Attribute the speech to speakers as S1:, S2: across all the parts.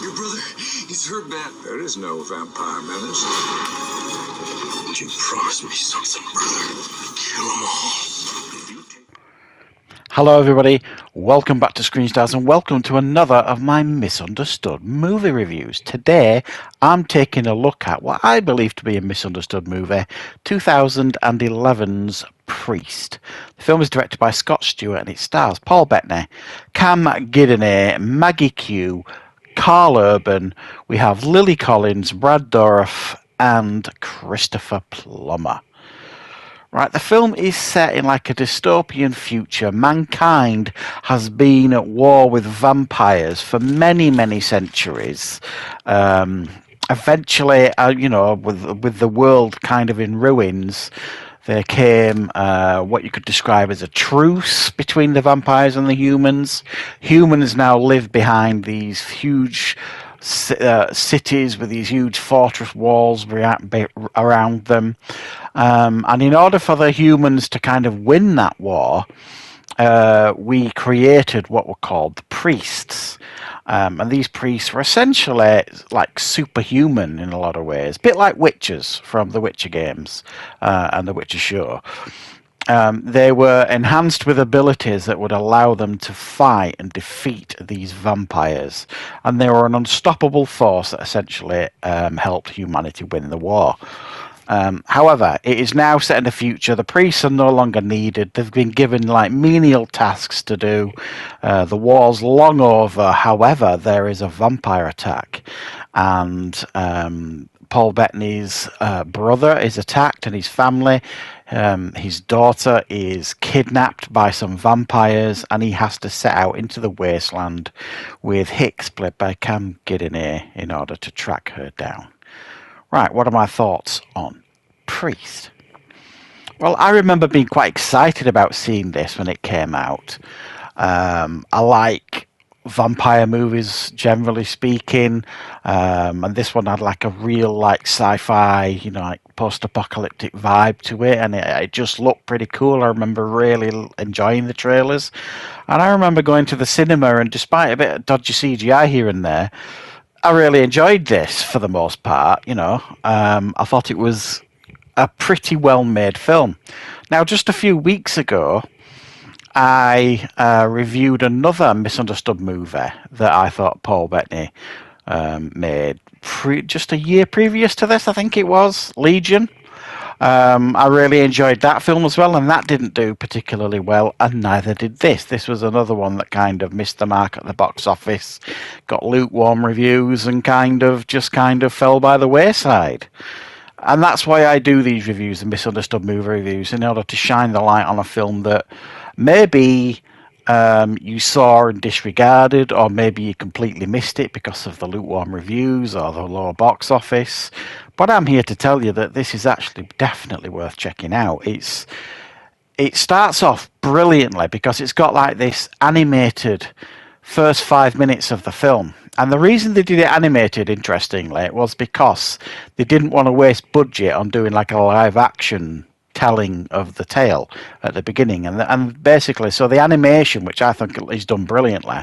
S1: Your brother, he's hurt bad.
S2: There is no vampire menace.
S1: You promised me something, brother. Kill them all.
S3: Hello everybody, welcome back to Screenstars and welcome to another of my misunderstood movie reviews. Today I'm taking a look at what I believe to be a misunderstood movie, 2011's Priest. The film is directed by Scott Stewart and it stars Paul Bettany, Cam Gidderney, Maggie Q, Carl Urban, we have Lily Collins, Brad Dourif and Christopher Plummer. Right, the film is set in like a dystopian future. Mankind has been at war with vampires for many, many centuries. Eventually, with the world kind of in ruins, there came what you could describe as a truce between the vampires and the humans. Humans now live behind these huge cities with these huge fortress walls around them. And in order for the humans to kind of win that war, we created what were called the priests. And these priests were essentially like superhuman in a lot of ways, a bit like witches from the Witcher games and the Witcher show. They were enhanced with abilities that would allow them to fight and defeat these vampires. And they were an unstoppable force that essentially helped humanity win the war. However, it is now set in the future. The priests are no longer needed. They've been given like menial tasks to do. The war's long over. However, there is a vampire attack. And Paul Bettany's brother is attacked and his family. His daughter is kidnapped by some vampires and he has to set out into the wasteland with Hicks, played by Cam Gidderney, in order to track her down. Right, what are my thoughts on Priest? Well, I remember being quite excited about seeing this when it came out. I like vampire movies, generally speaking, and this one had like a real like sci-fi, like post-apocalyptic vibe to it, and it just looked pretty cool. I remember really enjoying the trailers, and I remember going to the cinema, and despite a bit of dodgy CGI here and there, I really enjoyed this for the most part. I thought it was a pretty well-made film. Now, just a few weeks ago, I reviewed another misunderstood movie that I thought Paul Bettany made just a year previous to this, I think it was, Legion. I really enjoyed that film as well, and that didn't do particularly well, and neither did this. This was another one that kind of missed the mark at the box office, got lukewarm reviews, and kind of fell by the wayside. And that's why I do these reviews, the misunderstood movie reviews, in order to shine the light on a film that maybe you saw and disregarded, or maybe you completely missed it because of the lukewarm reviews or the lower box office. But I'm here to tell you that this is actually definitely worth checking out. It starts off brilliantly because it's got like this animated first 5 minutes of the film. And the reason they did it animated, interestingly, was because they didn't want to waste budget on doing like a live action telling of the tale at the beginning, and basically, so the animation, which I think is done brilliantly,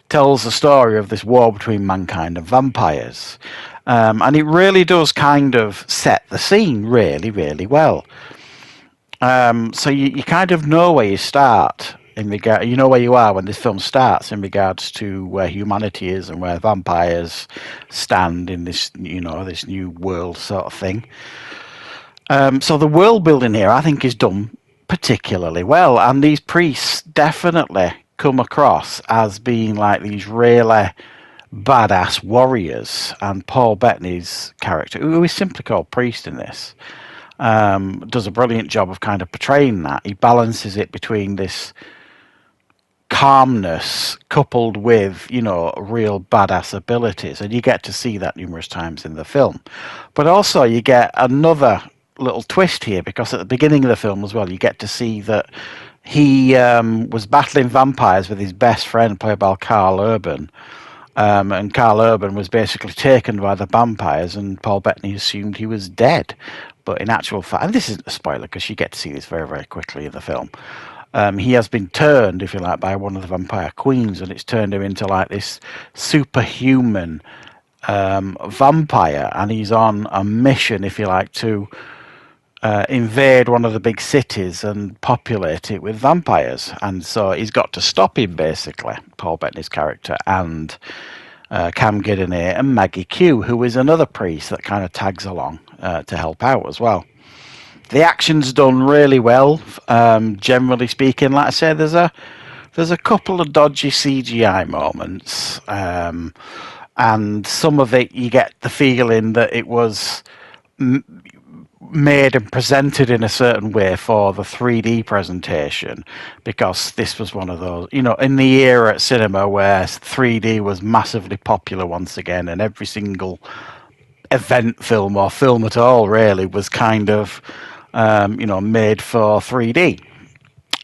S3: tells the story of this war between mankind and vampires, and it really does kind of set the scene really, really well. So you kind of know where you start you know where you are when this film starts in regards to where humanity is and where vampires stand in this, this new world sort of thing. So the world building here, I think, is done particularly well, and these priests definitely come across as being like these really badass warriors. And Paul Bettany's character, who is simply called Priest in this, does a brilliant job of kind of portraying that. He balances it between this calmness coupled with, real badass abilities, and you get to see that numerous times in the film. But also you get another little twist here, because at the beginning of the film as well, you get to see that he was battling vampires with his best friend, played by Carl Urban. And Carl Urban was basically taken by the vampires, and Paul Bettany assumed he was dead. But in actual fact, and this isn't a spoiler because you get to see this very, very quickly in the film, he has been turned, if you like, by one of the vampire queens, and it's turned him into like this superhuman vampire, and he's on a mission, if you like, to invade one of the big cities and populate it with vampires. And so he's got to stop him, basically, Paul Bettany's character, and Cam Gidderney and Maggie Q, who is another priest that kind of tags along to help out as well. The action's done really well, generally speaking. Like I said, there's a couple of dodgy CGI moments, and some of it you get the feeling that it was made and presented in a certain way for the 3D presentation, because this was one of those, in the era at cinema where 3D was massively popular once again, and every single event film or film at all really was kind of made for 3D,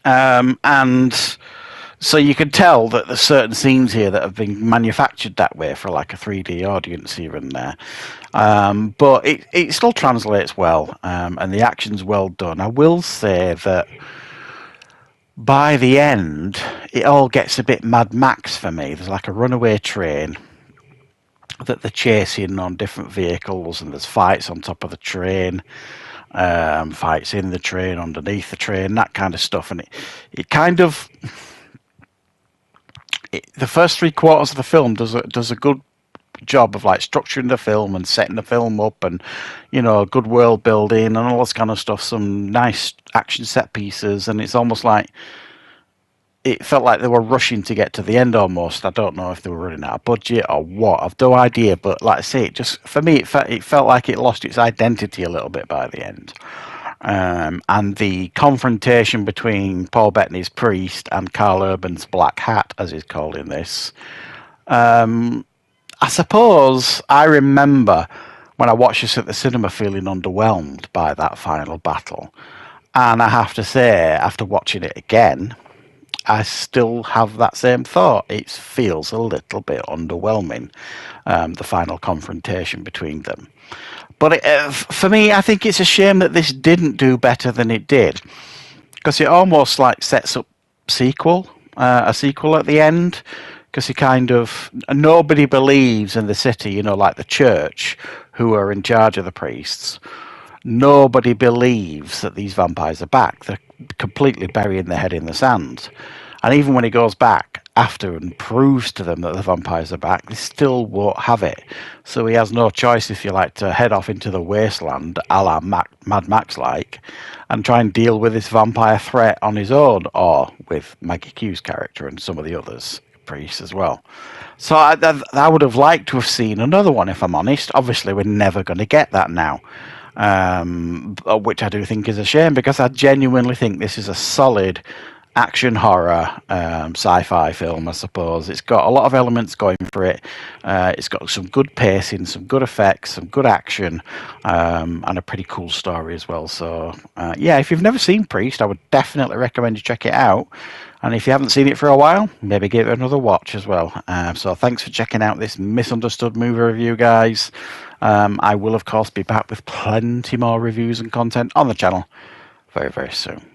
S3: and so you can tell that there's certain scenes here that have been manufactured that way for like a 3D audience here and there. But it still translates well, and the action's well done. I will say that by the end, it all gets a bit Mad Max for me. There's like a runaway train that they're chasing on different vehicles, and there's fights on top of the train, fights in the train, underneath the train, that kind of stuff. And it kind of... the first 3/4 of the film does a good job of like structuring the film and setting the film up, and good world building and all this kind of stuff, some nice action set pieces, and it's almost like it felt like they were rushing to get to the end almost. I don't know if they were running out of budget or what, I've no idea, but like I say, it just, for me, it felt like it lost its identity a little bit by the end. And the confrontation between Paul Bettany's priest and Carl Urban's Black Hat, as he's called in this, I suppose I remember when I watched this at the cinema feeling underwhelmed by that final battle. And I have to say, after watching it again, I still have that same thought. It feels a little bit underwhelming, the final confrontation between them. But for me, I think it's a shame that this didn't do better than it did, because it almost like sets up a sequel at the end, because he kind of, nobody believes in the city, like the church, who are in charge of the priests. Nobody believes that these vampires are back. They're completely burying their head in the sand. And even when he goes back after and proves to them that the vampires are back, they still won't have it. So he has no choice, if you like, to head off into the wasteland, a la Mad Max-like, and try and deal with this vampire threat on his own, or with Maggie Q's character and some of the others, priests as well. So I would have liked to have seen another one, if I'm honest. Obviously, we're never going to get that now, which I do think is a shame, because I genuinely think this is a solid action horror sci-fi film, I suppose. It's got a lot of elements going for it. It's got some good pacing, some good effects, some good action, and a pretty cool story as well. So yeah, if you've never seen Priest, I would definitely recommend you check it out. And if you haven't seen it for a while, maybe give it another watch as well. So thanks for checking out this misunderstood movie review, guys. I will, of course, be back with plenty more reviews and content on the channel very, very soon.